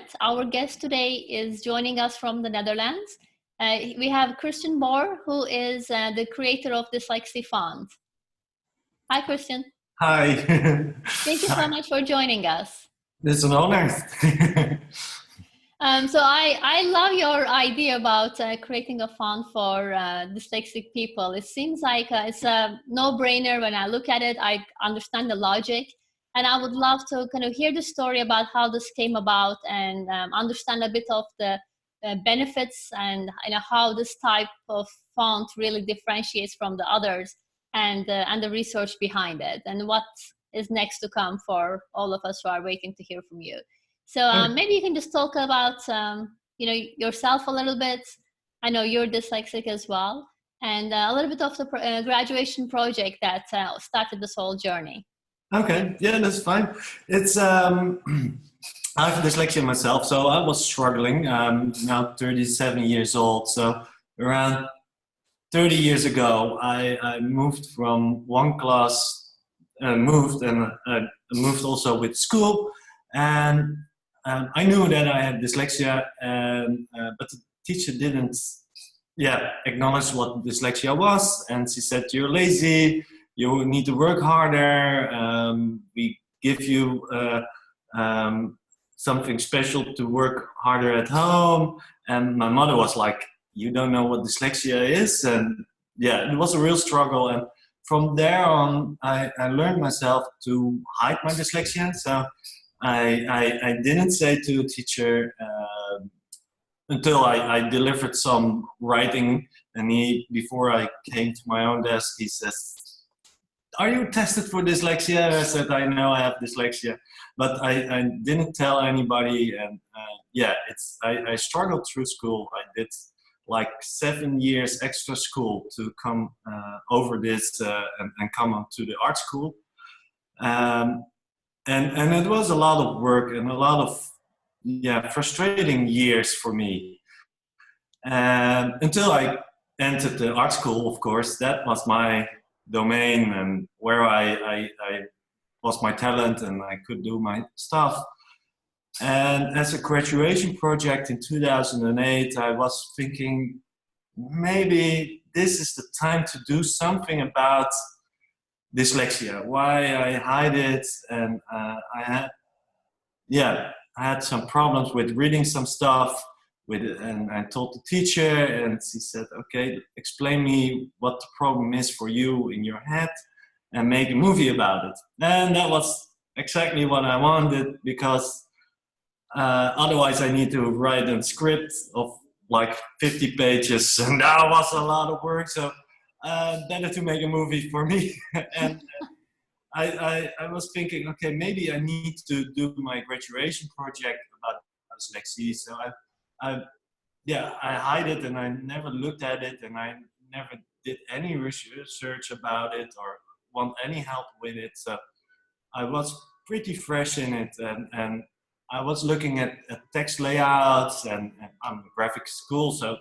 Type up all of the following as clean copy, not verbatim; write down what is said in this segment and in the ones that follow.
format. Our guest today is joining us from the Netherlands. We have Christian Boer, who is the creator of Dyslexie Font. Hi, Christian. Hi. Thank you so much for joining us. It's an honor. So I love your idea about creating a font for dyslexic people. It seems like it's a no-brainer. When I look at it, I understand the logic. And I would love to kind of hear the story about how this came about and understand a bit of the benefits and how this type of font really differentiates from the others and the research behind it and what is next to come for all of us who are waiting to hear from you. So maybe you can just talk about yourself a little bit. I know you're dyslexic as well, and a little bit of the graduation project that started this whole journey. Okay, yeah, that's fine. It's I have dyslexia myself, so I was struggling. Now 37 years old, so around 30 years ago, I moved from one class, moved also with school, and I knew that I had dyslexia, but the teacher didn't, acknowledge what dyslexia was, and she said, "You're lazy. You need to work harder. We give you something special to work harder at home." And my mother was like, "You don't know what dyslexia is?" And yeah, it was a real struggle. And from there on, I learned myself to hide my dyslexia. So I didn't say to a teacher until I delivered some writing. And before I came to my own desk, he says, "Are you tested for dyslexia?" I said, "I know I have dyslexia," but I didn't tell anybody. And I struggled through school. I did like 7 years extra school to come over this and come on to the art school. And it was a lot of work and a lot of frustrating years for me. Until I entered the art school, of course, that was my domain and where I was my talent and I could do my stuff. And as a graduation project in 2008, I was thinking maybe this is the time to do something about dyslexia, why I hide it. And I had some problems with reading some stuff and I told the teacher, and she said, "Okay, explain me what the problem is for you in your head and make a movie about it." And that was exactly what I wanted, because otherwise I need to write a script of like 50 pages and that was a lot of work. So better to make a movie for me. And I was thinking, okay, maybe I need to do my graduation project about dyslexia. So I hide it and I never looked at it and I never did any research about it or want any help with it. So I was pretty fresh in it, and I was looking at text layouts and I'm a graphic school, so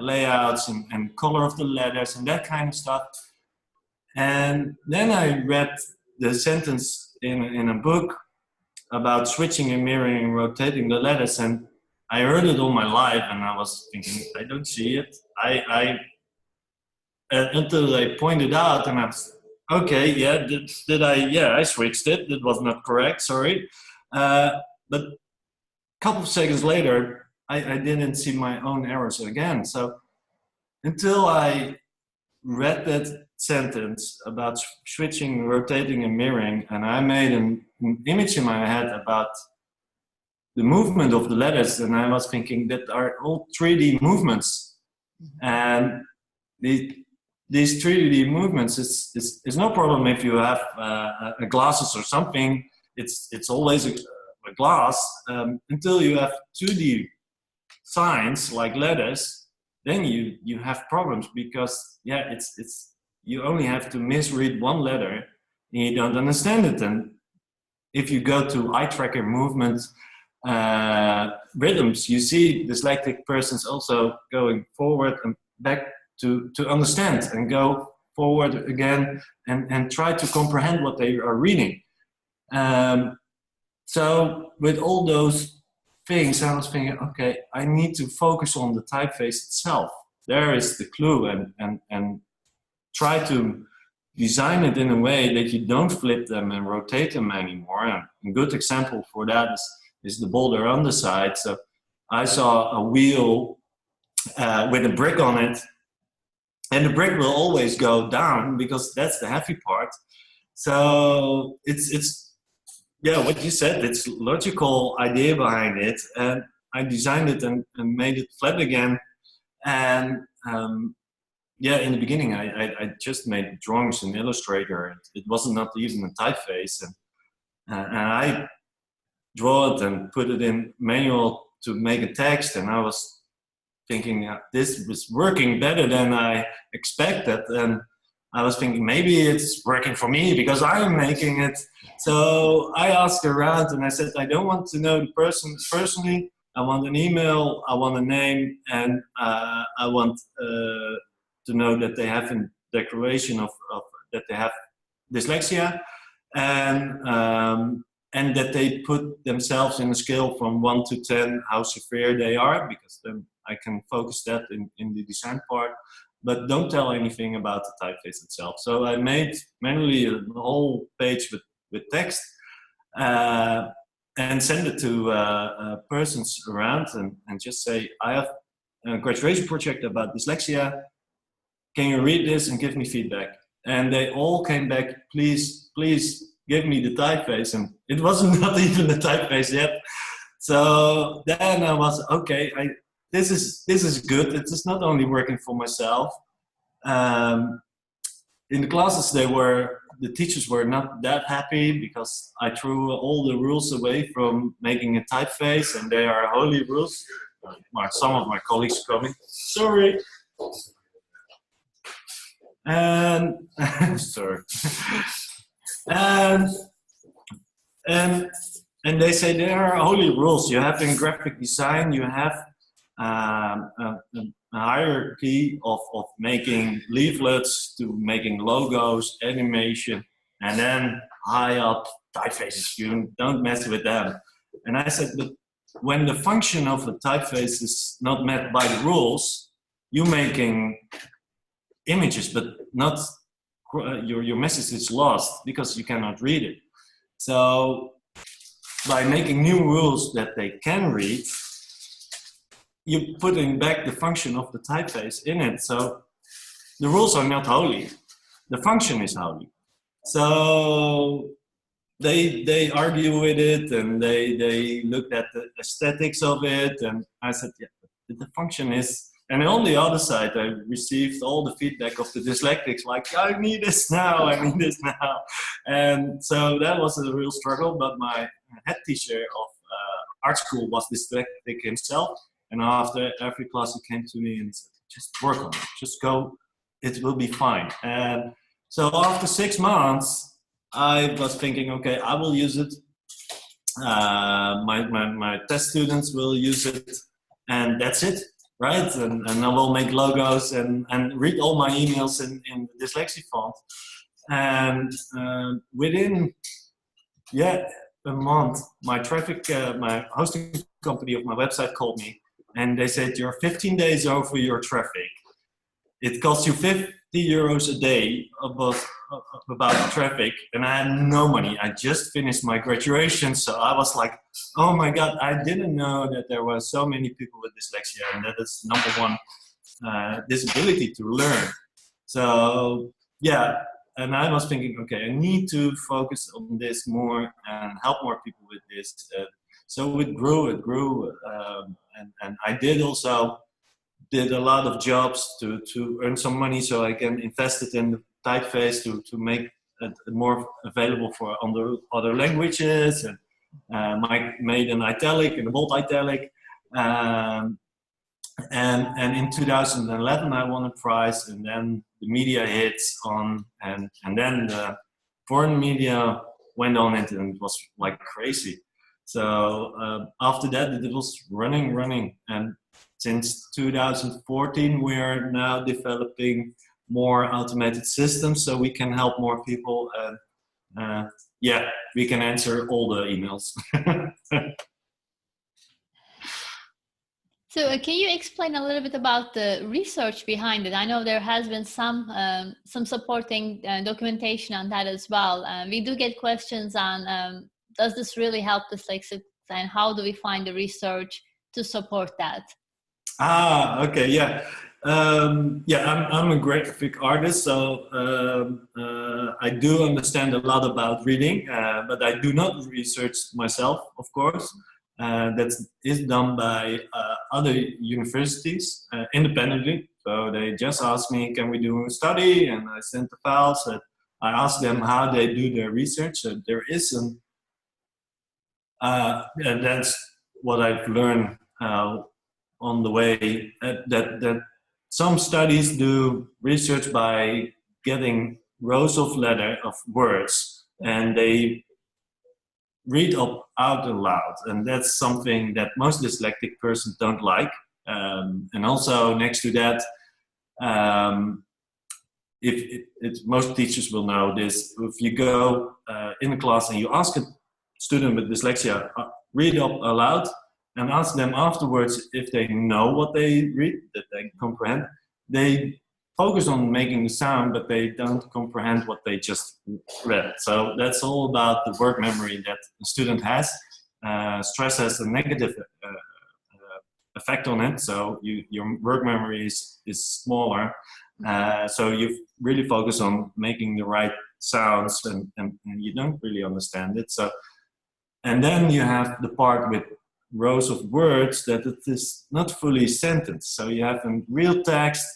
layouts and color of the letters and that kind of stuff. And then I read the sentence in a book about switching and mirroring and rotating the letters, and I heard it all my life and I was thinking, I don't see it. Until they pointed out and I was, okay, I switched it. That was not correct, sorry. But a couple of seconds later, I didn't see my own errors again. So until I read that sentence about switching, rotating, and mirroring, and I made an image in my head about the movement of the letters, and I was thinking that are all 3D movements. And these 3D movements is no problem if you have glasses or something. It's always a glass until you have 2D signs like letters. Then you have problems because you only have to misread one letter and you don't understand it. And if you go to eye tracker movement rhythms, you see dyslexic persons also going forward and back to understand and go forward again and try to comprehend what they are reading. So with all those things, I was thinking, okay, I need to focus on the typeface itself. There is the clue, and try to design it in a way that you don't flip them and rotate them anymore. And a good example for that is the boulder underside. So I saw a wheel with a brick on it, and the brick will always go down because that's the heavy part. So it's yeah, what you said, it's logical idea behind it, and I designed it and made it flat again. And yeah, in the beginning, I just made drawings in Illustrator. It wasn't not even a typeface, and I draw it and put it in manual to make a text. And I was thinking this was working better than I expected, and I was thinking maybe it's working for me because I'm making it. So I asked around and I said, I don't want to know the person personally. I want an email, I want a name, and I want to know that they have a declaration of that they have dyslexia, and that they put themselves in a scale from 1 to 10 how severe they are, because then I can focus that in the design part. But don't tell anything about the typeface itself. So I made manually a whole page with text and send it to persons around and just say, I have a graduation project about dyslexia. Can you read this and give me feedback? And they all came back, please give me the typeface. And it wasn't not even the typeface yet. So then I was, okay, this is good. It is not only working for myself. In the classes, the teachers were not that happy because I threw all the rules away from making a typeface, and they are holy rules. Some of my colleagues are coming. Sorry. And sorry. And they say there are holy rules. You have in graphic design, you have a hierarchy of making leaflets to making logos, animation, and then high up typefaces. You don't mess with them. And I said, but when the function of a typeface is not met by the rules, you're making images, but not your message is lost because you cannot read it. So by making new rules that they can read, you're putting back the function of the typeface in it. So the rules are not holy. The function is holy. So they argue with it, and they looked at the aesthetics of it, and I said, yeah, the function is. And on the other side, I received all the feedback of the dyslexics, like, I need this now, I need this now. And so that was a real struggle, but my head teacher of art school was dyslexic himself. And after every class, he came to me and he said, just work on it, just go, it will be fine. And so after 6 months, I was thinking, okay, I will use it. My test students will use it, and that's it. Right, and I will make logos and read all my emails in the Dyslexie Font. And within a month, my hosting company of my website called me, and they said, you're 15 days over your traffic. It costs you 50 euros a day about traffic, and I had no money. I just finished my graduation, so I was like, oh my God, I didn't know that there were so many people with dyslexia, and that is number one disability to learn. So yeah, and I was thinking, okay, I need to focus on this more and help more people with this. So it grew, and I did a lot of jobs to earn some money so I can invest it in the typeface to make it more available for other languages, and made an italic and a bold italic, and in 2011 I won a prize, and then the media hits on, and then the foreign media went on it, and it was like crazy. So after that it was running, and since 2014 we are now developing more automated systems so we can help more people. yeah, we can answer all the emails. So can you explain a little bit about the research behind it? I know there has been some supporting documentation on that as well. We do get questions on does this really help dyslexics, and how do we find the research to support that? Okay, yeah. Yeah, I'm a graphic artist, so I do understand a lot about reading, but I do not research myself, of course. That is done by other universities independently. So they just ask me, can we do a study? And I send the files. And I ask them how they do their research. So there is an, and that's what I've learned on the way, that some studies do research by getting rows of words, and they read out aloud, and that's something that most dyslexic persons don't like. And also next to that, most teachers will know this, if you go in a class and you ask a student with dyslexia, read up aloud, and ask them afterwards if they know what they read, that they comprehend, they focus on making the sound, but they don't comprehend what they just read. So that's all about the word memory that the student has. Stress has a negative effect on it, so your word memory is smaller. So you really focus on making the right sounds, and you don't really understand it. So, and then you have the part with rows of words that it is not fully sentenced. So you have a real text.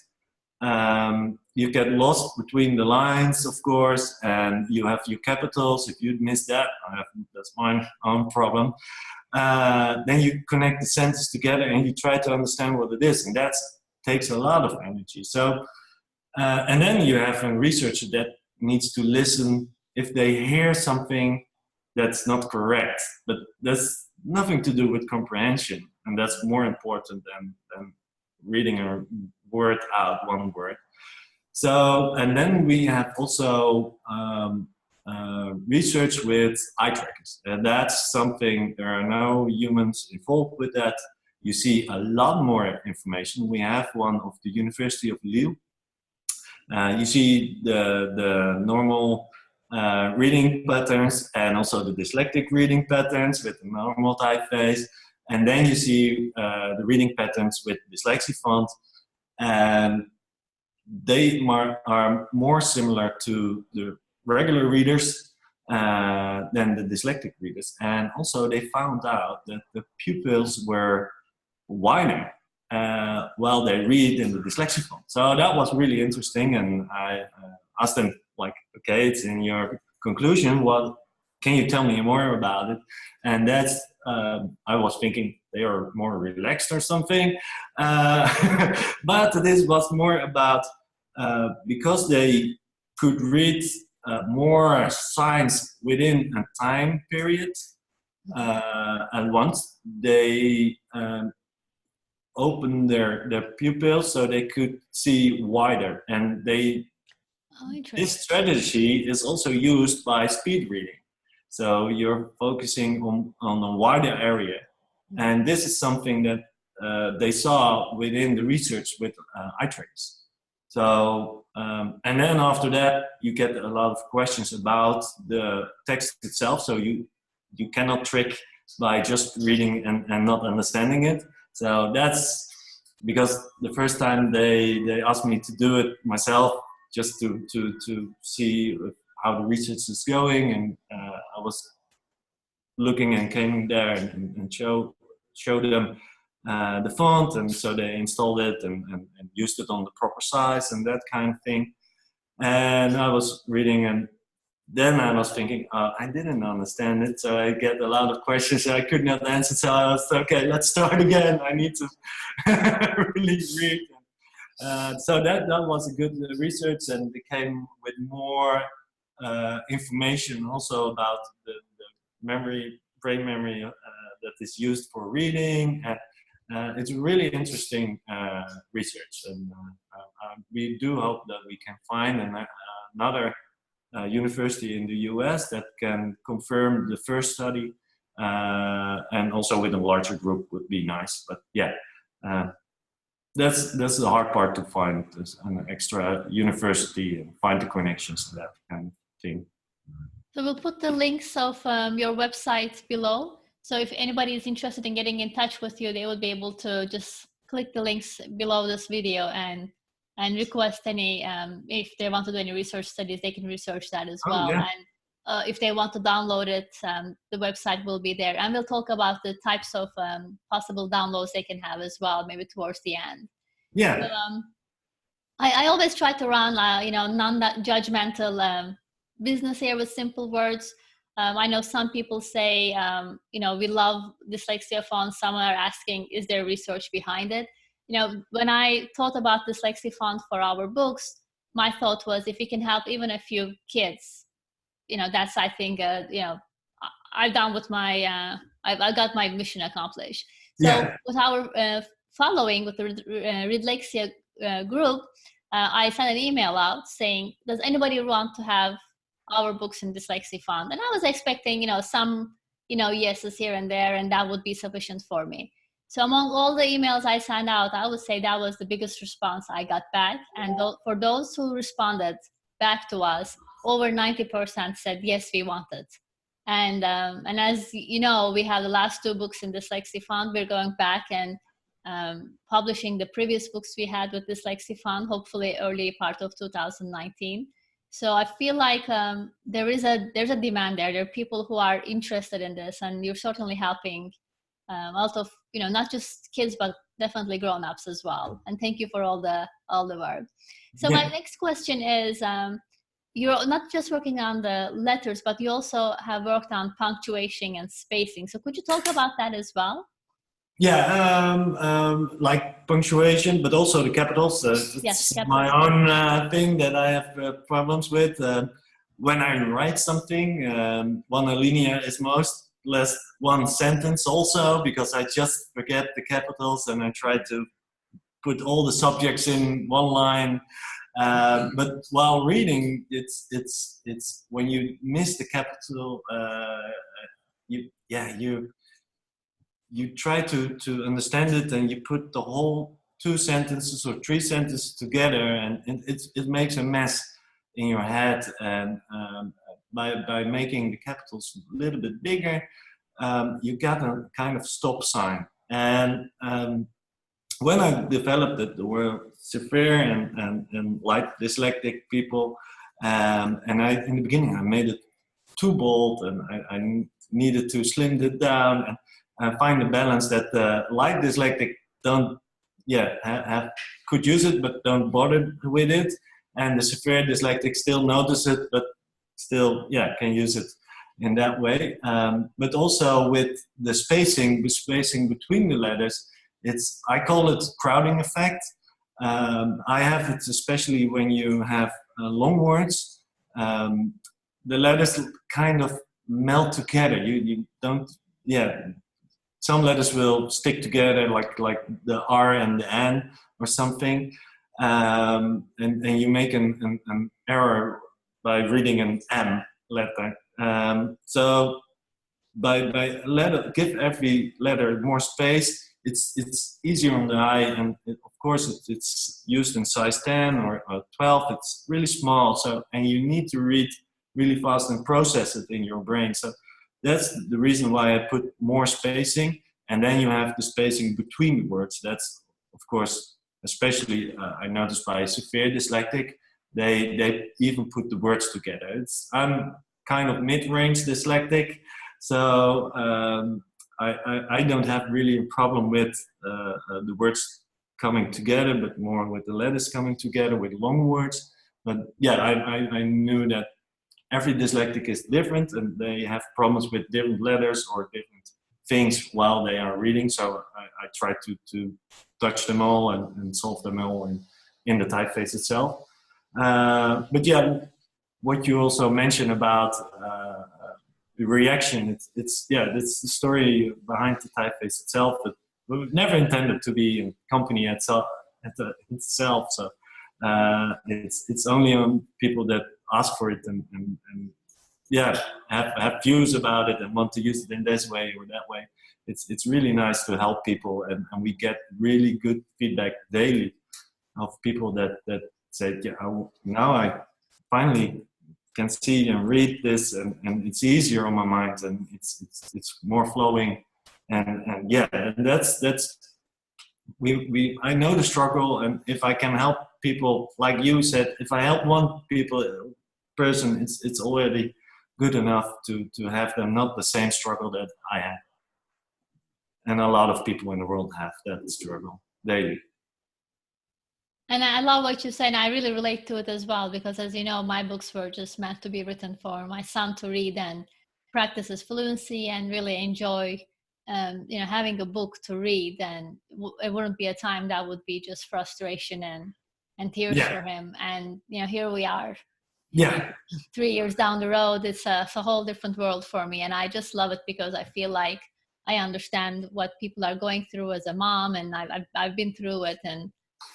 You get lost between the lines, of course, and you have your capitals. If you miss that, that's my own problem. Then you connect the sentences together and you try to understand what it is, and that takes a lot of energy. So, and then you have a researcher that needs to listen if they hear something that's not correct, but that's nothing to do with comprehension, and that's more important than reading a word out, one word. So, and then we have also research with eye trackers, and that's something, there are no humans involved with that. You see a lot more information. We have one of the University of Lille. You see the normal reading patterns, and also the dyslexic reading patterns with the normal typeface. And then you see the reading patterns with Dyslexie Font. And they are more similar to the regular readers than the dyslexic readers. And also they found out that the pupils were wider while they read in the Dyslexie Font. So that was really interesting, and I asked them, like, okay, it's in your conclusion, what can you tell me more about it? And that's, I was thinking they are more relaxed or something, but this was more about because they could read more signs within a time period at once, they open their pupils so they could see wider, and this strategy is also used by speed reading. So you're focusing on a wider area, and this is something that they saw within the research with eye trackers. So, and then after that, you get a lot of questions about the text itself. So you cannot trick by just reading and not understanding it. So that's because the first time they asked me to do it myself, just to see how the research is going, and I was looking and came there and showed them the font, and so they installed it and used it on the proper size and that kind of thing. And I was reading, and then I was thinking, I didn't understand it, so I get a lot of questions I could not answer. So I was, okay, let's start again. I need to really read. So that was a good research, and it came with more information also about the memory, brain memory that is used for reading. It's really interesting research, and we do hope that we can find another university in the US that can confirm the first study, and also with a larger group would be nice. But yeah, that's the hard part, to find an extra university and find the connections to that kind of thing. So we'll put the links of your website below. So if anybody is interested in getting in touch with you, they will be able to just click the links below this video and request any, if they want to do any research studies, they can research that as well. Yeah. And if they want to download it, the website will be there. And we'll talk about the types of possible downloads they can have as well, maybe towards the end. Yeah. So, I always try to run, non-judgmental business here with simple words. I know some people say, we love Dyslexia Font. Some are asking, is there research behind it? When I thought about Dyslexie Font for our books, my thought was, if we can help even a few kids, that's, I think, I've done with my, I got my mission accomplished. So with our following, with the Dyslexia group, I sent an email out saying, does anybody want to have our books in Dyslexie Font? And I was expecting, some, yeses here and there, and that would be sufficient for me. So among all the emails I sent out, I would say that was the biggest response I got back. And for those who responded back to us, over 90% said, yes, we want it. And as you know, we have the last 2 books in Dyslexie Font. We're going back and publishing the previous books we had with Dyslexie Font, hopefully early part of 2019. So I feel like there's a demand there. There are people who are interested in this, and you're certainly helping a lot of, not just kids, but definitely grown-ups as well. And thank you for all the work. So my next question is, you're not just working on the letters, but you also have worked on punctuation and spacing. So could you talk about that as well? Yeah, like punctuation, but also the capitals. Yes, capitals. My own thing that I have problems with. When I write something, one alinea is most less one sentence also, because I just forget the capitals and I try to put all the subjects in one line. But while reading, it's when you miss the capital, you try to understand it, and you put the whole 2 sentences or 3 sentences together, and it makes a mess in your head. And by making the capitals a little bit bigger, you got a kind of stop sign. And when I developed it, there were severe and light dyslexic people, and in the beginning I made it too bold, and I needed to slim it down and find a balance that light dyslexic could use it but don't bother with it, and the severe dyslexic still notice it but still can use it in that way. But also with the spacing between the letters, I call it crowding effect. I have it especially when you have long words. The letters kind of melt together. You don't, some letters will stick together, like the R and the N or something, and you make an error by reading an M letter. So by give every letter more space, it's easier on the eye, and of course it's used in size 10 or 12. It's really small, so and you need to read really fast and process it in your brain. So that's the reason why I put more spacing, and then you have the spacing between the words. That's, of course, especially I noticed by severe dyslexic, they even put the words together. I'm kind of mid-range dyslexic, so I don't have really a problem with the words coming together, but more with the letters coming together with long words. But yeah, I knew that every dyslexic is different, and they have problems with different letters or different things while they are reading. So I try to touch them all and solve them all in the typeface itself. But yeah, what you also mentioned about the reaction, it's the story behind the typeface itself. But we were never intended to be a company itself. So it's only on people that ask for it and yeah, have views about it and want to use it in this way or that way. It's really nice to help people, and we get really good feedback daily of people that say, yeah, now I finally can see and read this, and it's easier on my mind, and it's more flowing, and yeah, and that's I know the struggle, and if I can help people, like you said, if I help one person, it's already good enough to have them not the same struggle that I have. And a lot of people in the world have that struggle daily. And I love what you said. I really relate to it as well, because as you know, my books were just meant to be written for my son to read and practice his fluency and really enjoy, having a book to read. And it wouldn't be a time that would be just frustration and tears for him. And, here we are. Yeah. 3 years down the road, it's a whole different world for me. And I just love it because I feel like I understand what people are going through as a mom, and I've been through it. And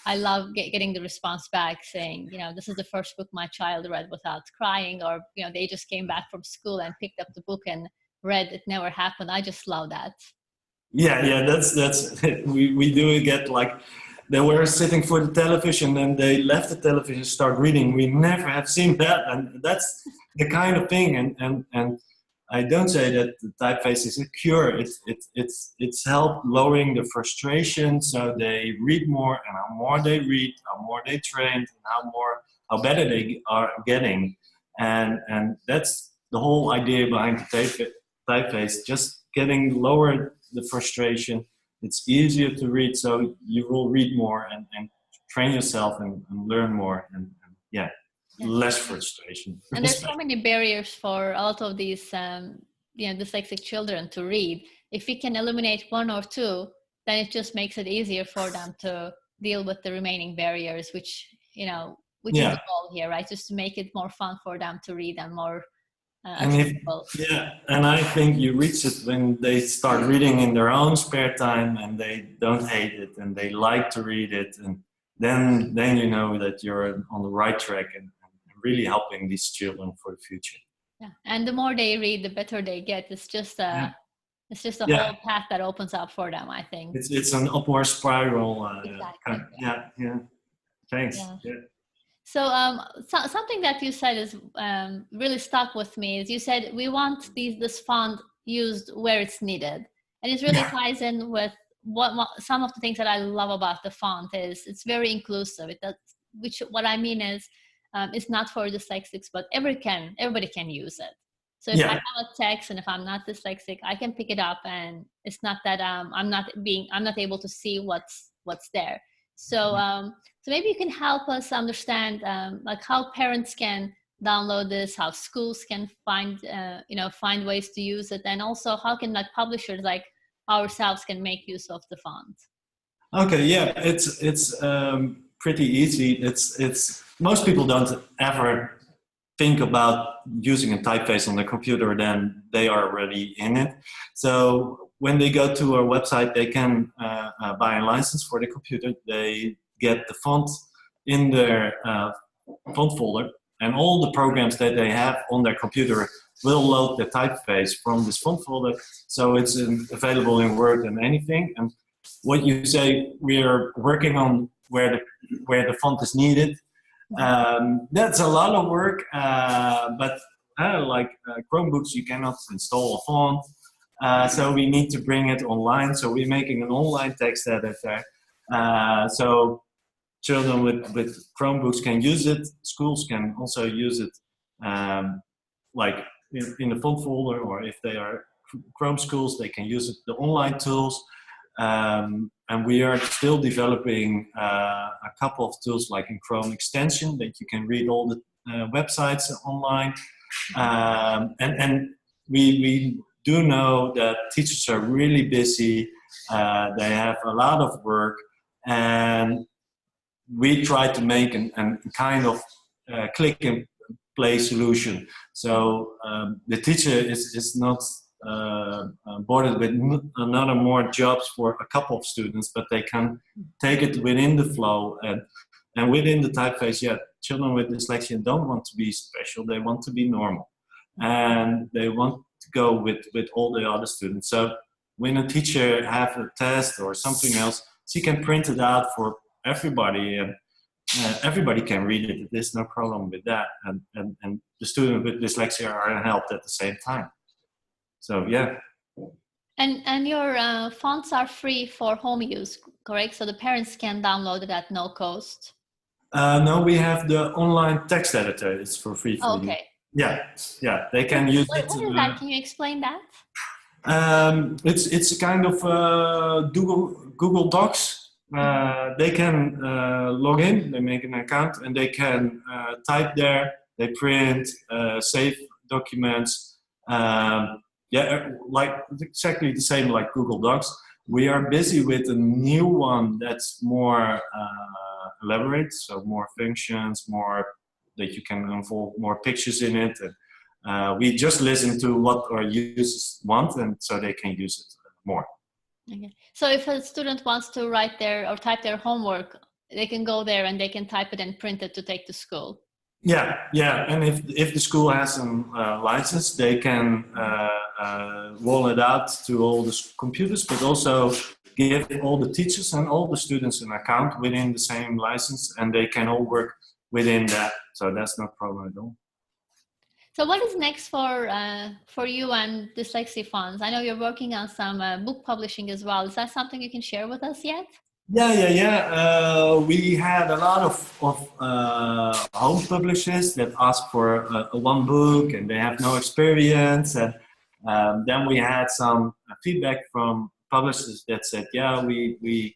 I love getting the response back saying, this is the first book my child read without crying, or, they just came back from school and picked up the book and read It Never Happened. I just love that. Yeah, that's we do get like, they were sitting for the television and they left the television, start reading. We never have seen that, and that's the kind of thing. And I don't say that the typeface is a cure. It's helped lowering the frustration, so they read more, and how more they read, how more they trained, and how better they are getting, and that's the whole idea behind the typeface. Just getting lower the frustration. It's easier to read, so you will read more and train yourself and learn more, and less frustration. And there's so many barriers for a lot of these, dyslexic children to read. If we can eliminate one or two, then it just makes it easier for them to deal with the remaining barriers, which is the goal here, right? Just to make it more fun for them to read and more accessible. And I think you reach it when they start reading in their own spare time, and they don't hate it, and they like to read it, and then you know that you're on the right track and really helping these children for the future. Yeah, and the more they read, the better they get. It's just a whole path that opens up for them, I think. It's an upward spiral. Exactly. Thanks. Yeah. So, something that you said is really stuck with me. Is you said we want this font used where it's needed, and it really ties in with what some of the things that I love about the font is it's very inclusive. What I mean is it's not for dyslexics, but everybody can use it. So if I have a text and if I'm not dyslexic, I can pick it up, and it's not that I'm not able to see what's there. So so maybe you can help us understand like how parents can download this, how schools can find ways to use it, and also how can like publishers like ourselves can make use of the font. Okay, it's pretty easy. It's most people don't ever think about using a typeface on their computer, then they are already in it. So when they go to our website, they can buy a license for the computer. They get the font in their font folder, and all the programs that they have on their computer will load the typeface from this font folder. So it's available in Word and anything. And what you say, we are working on where the font is needed. That's a lot of work, but like Chromebooks, you cannot install a font. So we need to bring it online. So we're making an online text editor. So children with Chromebooks can use it. Schools can also use it, like in the font folder, or if they are Chrome schools, they can use it, the online tools. And we are still developing a couple of tools like in Chrome extension that you can read all the websites online. And we do know that teachers are really busy. They have a lot of work, and we try to make a kind of click and play solution. So the teacher is not boarded with another more jobs for a couple of students, but they can take it within the flow and within the typeface. children with dyslexia don't want to be special, they want to be normal. And they want to go with all the other students. So when a teacher have a test or something else, she can print it out for everybody, and everybody can read it. There's no problem with that. And the student with dyslexia are helped at the same time. So yeah. And your fonts are free for home use, correct? So the parents can download it at no cost. No, we have the online text editor. It's for free for you. Okay. Yeah, they can use it. What is that? Can you explain that? It's a kind of Google Docs. They can log in, they make an account, and they can type there. They print, save documents. Yeah, like exactly the same like Google Docs. We are busy with a new one that's more elaborate, so more functions, more that you can involve more pictures in it. And, we just listen to what our users want, and so they can use it more. Okay. So if a student wants to write their or type their homework, they can go there and they can type it and print it to take to school. Yeah, and if the school has a license, they can roll it out to all the computers, but also give all the teachers and all the students an account within the same license, and they can all work within that. So that's no problem at all. So what is next for you and Dyslexie Fonts? I know you're working on some book publishing as well. Is that something you can share with us yet? Yeah. We had a lot of home publishers that ask for one book, and they have no experience. And then we had some feedback from publishers that said, yeah, we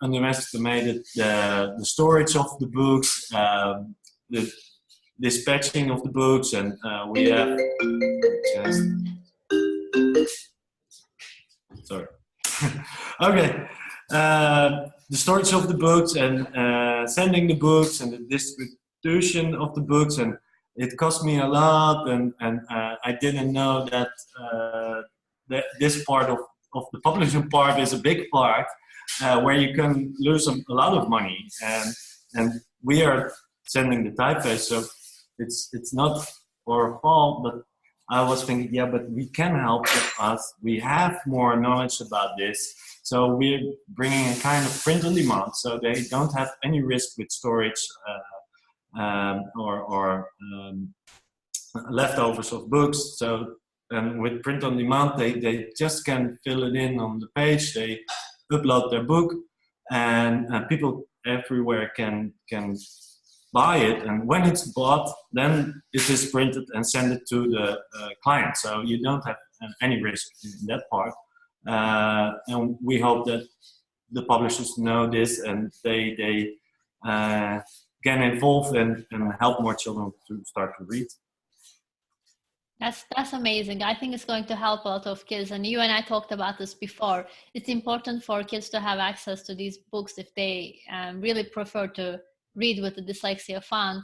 underestimated the storage of the books, the dispatching of the books, and we have sorry. Okay. The storage of the books and sending the books and the distribution of the books, and it cost me a lot, and I didn't know that this part of the publishing part is a big part where you can lose a lot of money, and we are sending the typeface, so it's not our fault, but I was thinking, yeah, but we can help us. We have more knowledge about this. So we're bringing a kind of print on demand, so they don't have any risk with storage or leftovers of books. So with print on demand, they just can fill it in on the page. They upload their book, and people everywhere can buy it. And when it's bought, then it is printed and sent it to the client. So you don't have any risk in that part. And we hope that the publishers know this, and they get involved and help more children to start to read. That's amazing. I think it's going to help a lot of kids. And you and I talked about this before. It's important for kids to have access to these books if they really prefer to read with the dyslexia font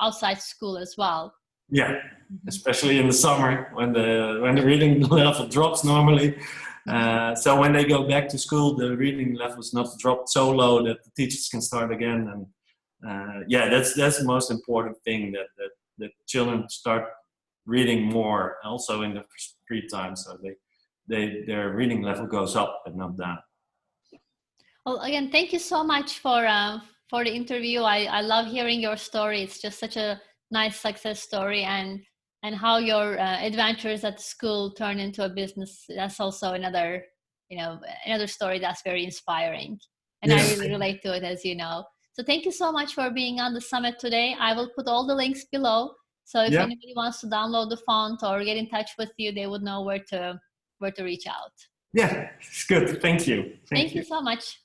outside school as well. Yeah, especially in the summer when the reading level drops normally. So when they go back to school, the reading level is not dropped so low that the teachers can start again. And yeah, that's the most important thing, that children start reading more also in the free time, so their reading level goes up and not down. Well, again, thank you so much for the interview. I love hearing your story. It's just such a nice success story, and how your adventures at school turn into a business. That's also another story that's very inspiring, and yes. I really relate to it, as you know. So thank you so much for being on the summit today. I will put all the links below, so if anybody wants to download the font or get in touch with you, they would know where to reach out. Yeah, it's good. Thank you. Thank you so much.